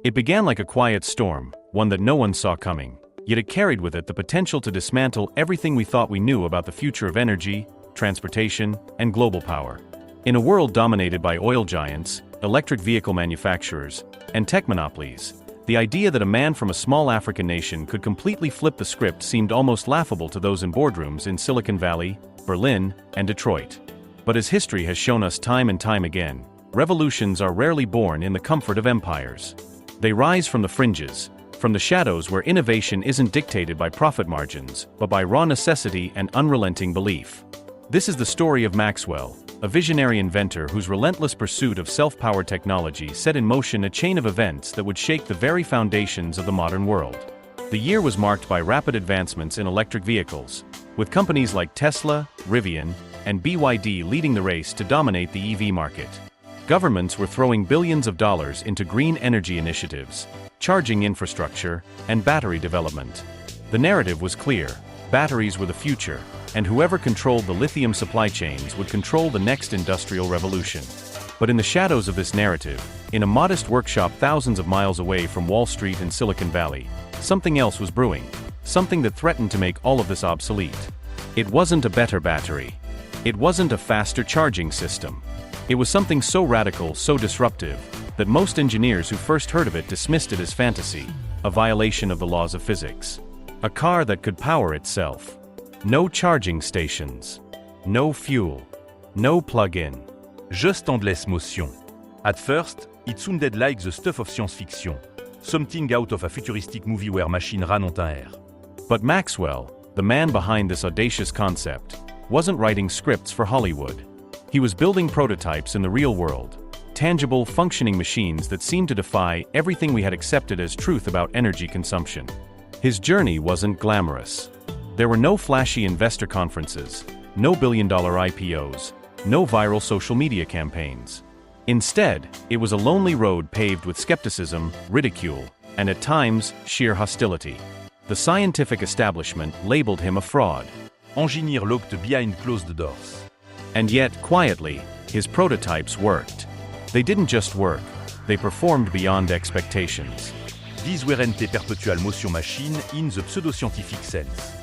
It began like a quiet storm, one that no one saw coming, yet it carried with it the potential to dismantle everything we thought we knew about the future of energy, transportation, and global power. In a world dominated by oil giants, electric vehicle manufacturers, and tech monopolies, the idea that a man from a small African nation could completely flip the script seemed almost laughable to those in boardrooms in Silicon Valley, Berlin, and Detroit. But as history has shown us time and time again, revolutions are rarely born in the comfort of empires. They rise from the fringes, from the shadows where innovation isn't dictated by profit margins, but by raw necessity and unrelenting belief. This is the story of Maxwell, a visionary inventor whose relentless pursuit of self-powered technology set in motion a chain of events that would shake the very foundations of the modern world. The year was marked by rapid advancements in electric vehicles, with companies like Tesla, Rivian, and BYD leading the race to dominate the EV market. Governments were throwing billions of dollars into green energy initiatives, charging infrastructure, and battery development. The narrative was clear: batteries were the future, and whoever controlled the lithium supply chains would control the next industrial revolution. But in the shadows of this narrative, in a modest workshop thousands of miles away from Wall Street and Silicon Valley, something else was brewing, something that threatened to make all of this obsolete. It wasn't a better battery. It wasn't a faster charging system. It was something so radical, so disruptive, that most engineers who first heard of it dismissed it as fantasy, a violation of the laws of physics. A car that could power itself. No charging stations. No fuel. No plug-in. Just endless motion. At first, it sounded like the stuff of science fiction. Something out of a futuristic movie where machines ran on air. But Maxwell, the man behind this audacious concept, wasn't writing scripts for Hollywood. He was building prototypes in the real world. Tangible, functioning machines that seemed to defy everything we had accepted as truth about energy consumption. His journey wasn't glamorous. There were no flashy investor conferences, no billion-dollar IPOs, no viral social media campaigns. Instead, it was a lonely road paved with skepticism, ridicule, and at times, sheer hostility. The scientific establishment labeled him a fraud. Engineer locked behind closed doors. And yet, quietly, his prototypes worked. They didn't just work, they performed beyond expectations. These weren't a perpetual motion machine in the pseudoscientific sense.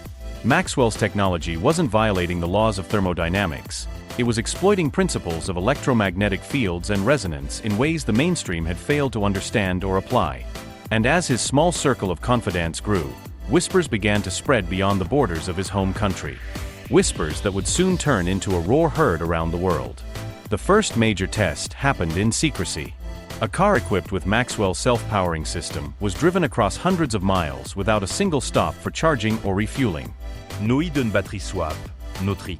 Maxwell's technology wasn't violating the laws of thermodynamics. It was exploiting principles of electromagnetic fields and resonance in ways the mainstream had failed to understand or apply. And as his small circle of confidants grew, whispers began to spread beyond the borders of his home country. Whispers that would soon turn into a roar heard around the world. The first major test happened in secrecy. A car equipped with Maxwell's self-powering system was driven across hundreds of miles without a single stop for charging or refueling. No hidden battery swap, no trick.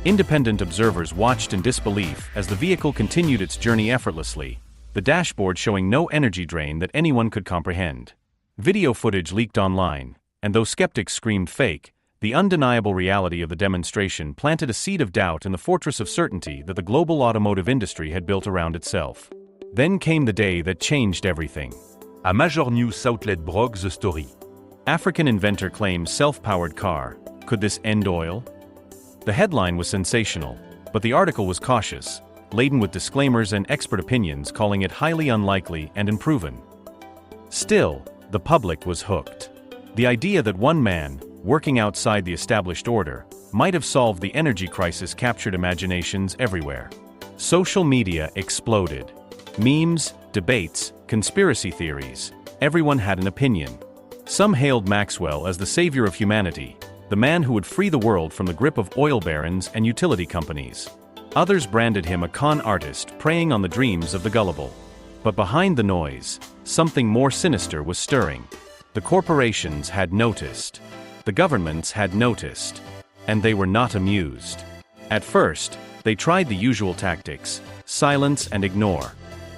Independent observers watched in disbelief as the vehicle continued its journey effortlessly, the dashboard showing no energy drain that anyone could comprehend. Video footage leaked online, and though skeptics screamed fake, the undeniable reality of the demonstration planted a seed of doubt in the fortress of certainty that the global automotive industry had built around itself. Then came the day that changed everything. A major news outlet broke the story. African inventor claims self-powered car. Could this end oil? The headline was sensational, but the article was cautious, laden with disclaimers and expert opinions calling it highly unlikely and unproven. Still, the public was hooked. The idea that one man, working outside the established order, might have solved the energy crisis captured imaginations everywhere. Social media exploded. Memes, debates, conspiracy theories. Everyone had an opinion. Some hailed Maxwell as the savior of humanity, the man who would free the world from the grip of oil barons and utility companies. Others branded him a con artist preying on the dreams of the gullible. But behind the noise, something more sinister was stirring. The corporations had noticed. The governments had noticed. And they were not amused. At first, they tried the usual tactics: silence and ignore.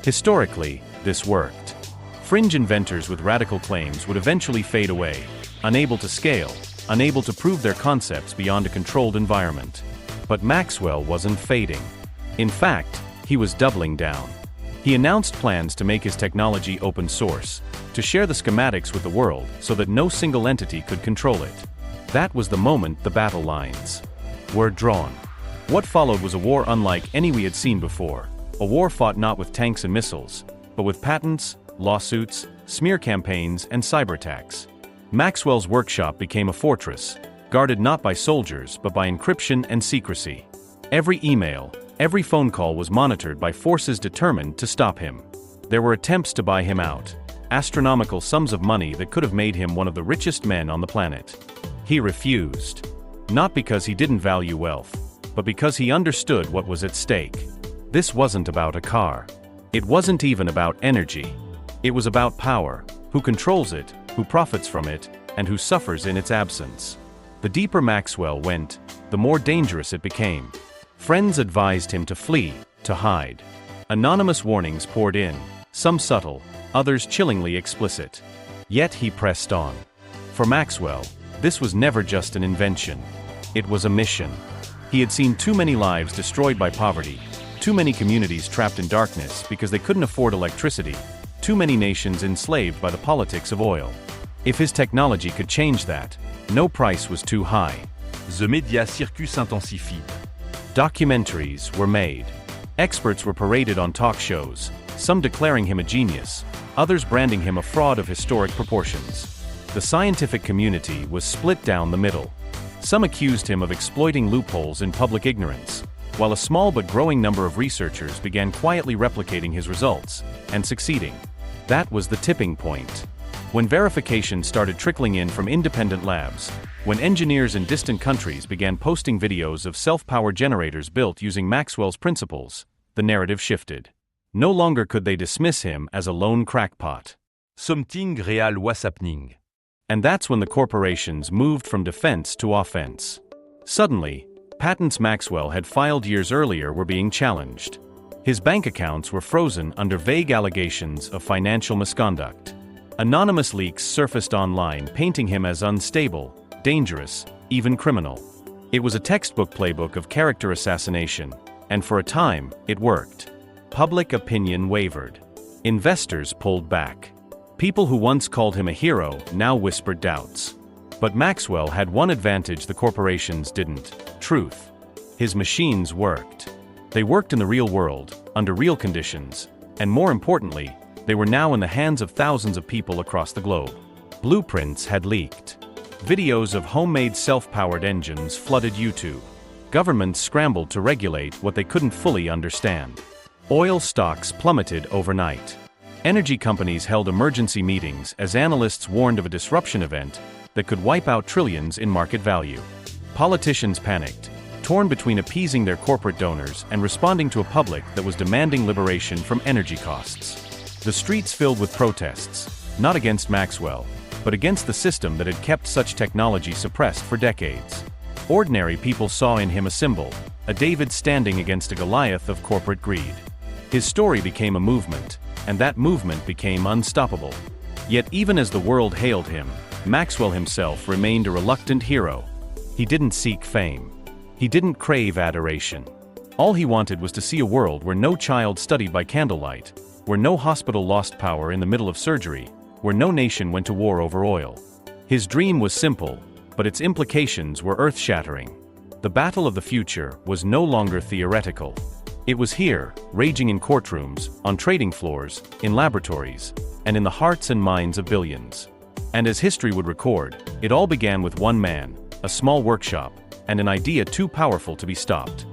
Historically, this worked. Fringe inventors with radical claims would eventually fade away, unable to scale, unable to prove their concepts beyond a controlled environment. But Maxwell wasn't fading. In fact, he was doubling down. He announced plans to make his technology open source, to share the schematics with the world so that no single entity could control it. That was the moment the battle lines were drawn. What followed was a war unlike any we had seen before, a war fought not with tanks and missiles, but with patents, lawsuits, smear campaigns, and cyberattacks. Maxwell's workshop became a fortress, guarded not by soldiers but by encryption and secrecy. Every email, every phone call was monitored by forces determined to stop him. There were attempts to buy him out, astronomical sums of money that could have made him one of the richest men on the planet. He refused. Not because he didn't value wealth, but because he understood what was at stake. This wasn't about a car. It wasn't even about energy. It was about power, who controls it, who profits from it, and who suffers in its absence. The deeper Maxwell went, the more dangerous it became. Friends advised him to flee, to hide. Anonymous warnings poured in, some subtle, others chillingly explicit. Yet he pressed on. For Maxwell, this was never just an invention. It was a mission. He had seen too many lives destroyed by poverty, too many communities trapped in darkness because they couldn't afford electricity, too many nations enslaved by the politics of oil. If his technology could change that, no price was too high. The media circus s'intensifie. Documentaries were made. Experts were paraded on talk shows, some declaring him a genius, others branding him a fraud of historic proportions. The scientific community was split down the middle. Some accused him of exploiting loopholes in public ignorance, while a small but growing number of researchers began quietly replicating his results, and succeeding. That was the tipping point. When verification started trickling in from independent labs, when engineers in distant countries began posting videos of self-powered generators built using Maxwell's principles, the narrative shifted. No longer could they dismiss him as a lone crackpot. Something real was happening. And that's when the corporations moved from defense to offense. Suddenly, patents Maxwell had filed years earlier were being challenged. His bank accounts were frozen under vague allegations of financial misconduct. Anonymous leaks surfaced online painting him as unstable, dangerous, even criminal. It was a textbook playbook of character assassination, and for a time, it worked. Public opinion wavered. Investors pulled back. People who once called him a hero now whispered doubts. But Maxwell had one advantage the corporations didn't: truth. His machines worked. They worked in the real world, under real conditions, and more importantly, they were now in the hands of thousands of people across the globe. Blueprints had leaked. Videos of homemade self-powered engines flooded YouTube. Governments scrambled to regulate what they couldn't fully understand. Oil stocks plummeted overnight. Energy companies held emergency meetings as analysts warned of a disruption event that could wipe out trillions in market value. Politicians panicked, torn between appeasing their corporate donors and responding to a public that was demanding liberation from energy costs. The streets filled with protests, not against Maxwell, but against the system that had kept such technology suppressed for decades. Ordinary people saw in him a symbol, a David standing against a Goliath of corporate greed. His story became a movement, and that movement became unstoppable. Yet even as the world hailed him, Maxwell himself remained a reluctant hero. He didn't seek fame. He didn't crave adoration. All he wanted was to see a world where no child studied by candlelight, where no hospital lost power in the middle of surgery, where no nation went to war over oil. His dream was simple, but its implications were earth-shattering. The battle of the future was no longer theoretical. It was here, raging in courtrooms, on trading floors, in laboratories, and in the hearts and minds of billions. And as history would record, it all began with one man, a small workshop, and an idea too powerful to be stopped.